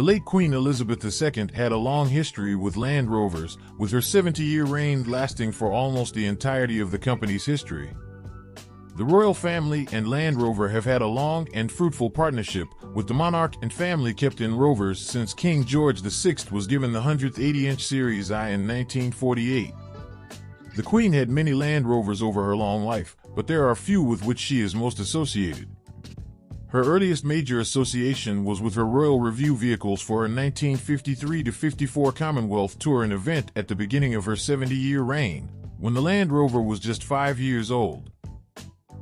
The late Queen Elizabeth II had a long history with Land Rovers, with her 70-year reign lasting for almost the entirety of the company's history. The royal family and Land Rover have had a long and fruitful partnership, with the monarch and family kept in Rovers since King George VI was given the 100th 80-inch Series I in 1948. The Queen had many Land Rovers over her long life, but there are a few with which she is most associated. Her earliest major association was with her Royal Review vehicles for her 1953-54 Commonwealth Tour, an event at the beginning of her 70-year reign, when the Land Rover was just 5 years old.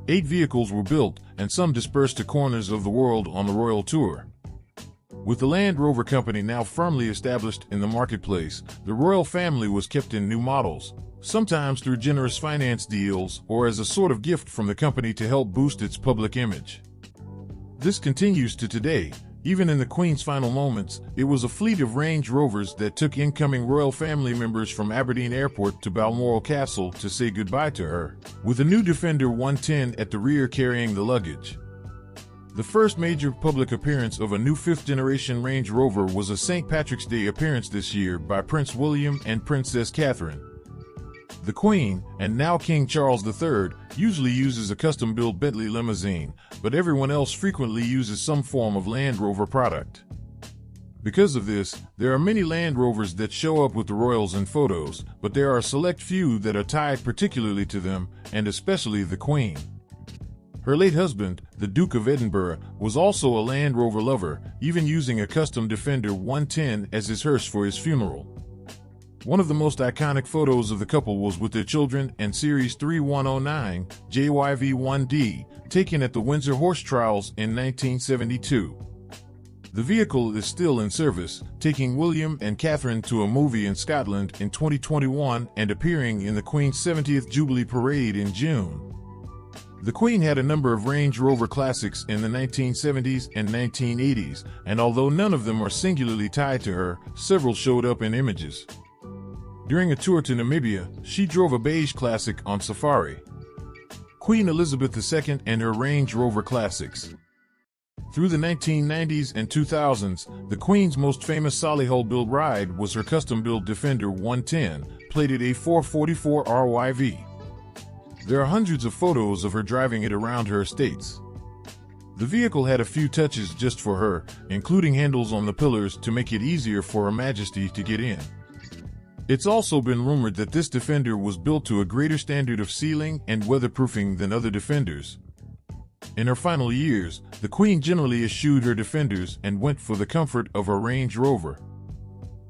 8 vehicles were built, and some dispersed to corners of the world on the Royal Tour. With the Land Rover Company now firmly established in the marketplace, the royal family was kept in new models, sometimes through generous finance deals or as a sort of gift from the company to help boost its public image. This continues to today. Even in the Queen's final moments, it was a fleet of Range Rovers that took incoming royal family members from Aberdeen Airport to Balmoral Castle to say goodbye to her, with a new Defender 110 at the rear carrying the luggage. The first major public appearance of a new 5th-generation Range Rover was a St. Patrick's Day appearance this year by Prince William and Princess Catherine. The Queen, and now King Charles III, usually uses a custom-built Bentley limousine, but everyone else frequently uses some form of Land Rover product. Because of this, there are many Land Rovers that show up with the royals in photos, but there are a select few that are tied particularly to them, and especially the Queen. Her late husband, the Duke of Edinburgh, was also a Land Rover lover, even using a custom Defender 110 as his hearse for his funeral. One of the most iconic photos of the couple was with their children and Series 3109 JYV-1D, taken at the Windsor Horse Trials in 1972. The vehicle is still in service, taking William and Catherine to a movie in Scotland in 2021 and appearing in the Queen's 70th Jubilee Parade in June. The Queen had a number of Range Rover classics in the 1970s and 1980s, and although none of them are singularly tied to her, several showed up in images. During a tour to Namibia, she drove a beige classic on safari. Queen Elizabeth II and her Range Rover classics. Through the 1990s and 2000s, the Queen's most famous Solihull-built ride was her custom-built Defender 110, plated a 444 RYV. There are hundreds of photos of her driving it around her estates. The vehicle had a few touches just for her, including handles on the pillars to make it easier for Her Majesty to get in. It's also been rumored that this Defender was built to a greater standard of sealing and weatherproofing than other Defenders. In her final years, the Queen generally eschewed her Defenders and went for the comfort of her Range Rover.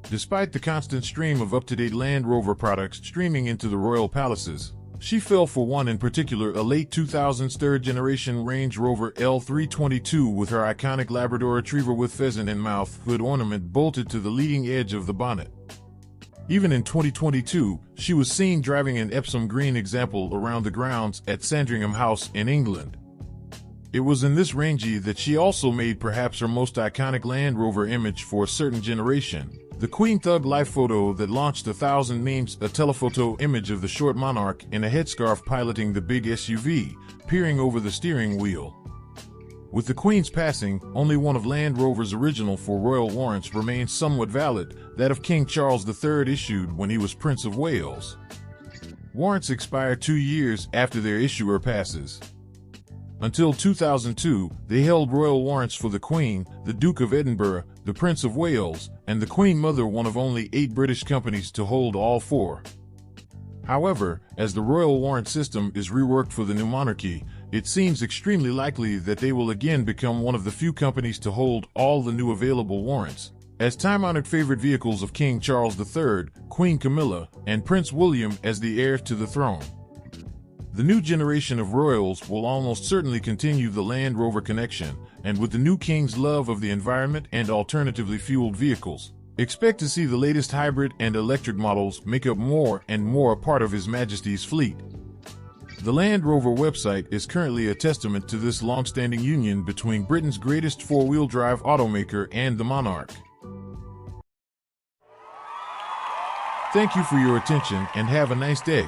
Despite the constant stream of up-to-date Land Rover products streaming into the royal palaces, she fell for one in particular, a late 2000s third-generation Range Rover L322 with her iconic Labrador Retriever with pheasant and mouth hood ornament bolted to the leading edge of the bonnet. Even in 2022, she was seen driving an Epsom green example around the grounds at Sandringham House in England. It was in this range that she also made perhaps her most iconic Land Rover image for a certain generation, the Queen Thug Life photo that launched 1,000 memes, a telephoto image of the short monarch in a headscarf piloting the big SUV, peering over the steering wheel. With the Queen's passing, only one of Land Rover's original 4 royal warrants remains somewhat valid, that of King Charles III issued when he was Prince of Wales. Warrants expire 2 years after their issuer passes. Until 2002, they held royal warrants for the Queen, the Duke of Edinburgh, the Prince of Wales, and the Queen Mother, one of only 8 British companies to hold all 4. However, as the royal warrant system is reworked for the new monarchy, it seems extremely likely that they will again become one of the few companies to hold all the new available warrants, as time-honored favorite vehicles of King Charles III, Queen Camilla, and Prince William as the heir to the throne. The new generation of royals will almost certainly continue the Land Rover connection, and with the new king's love of the environment and alternatively fueled vehicles, expect to see the latest hybrid and electric models make up more and more a part of His Majesty's fleet. The Land Rover website is currently a testament to this long-standing union between Britain's greatest four-wheel drive automaker and the monarch. Thank you for your attention and have a nice day.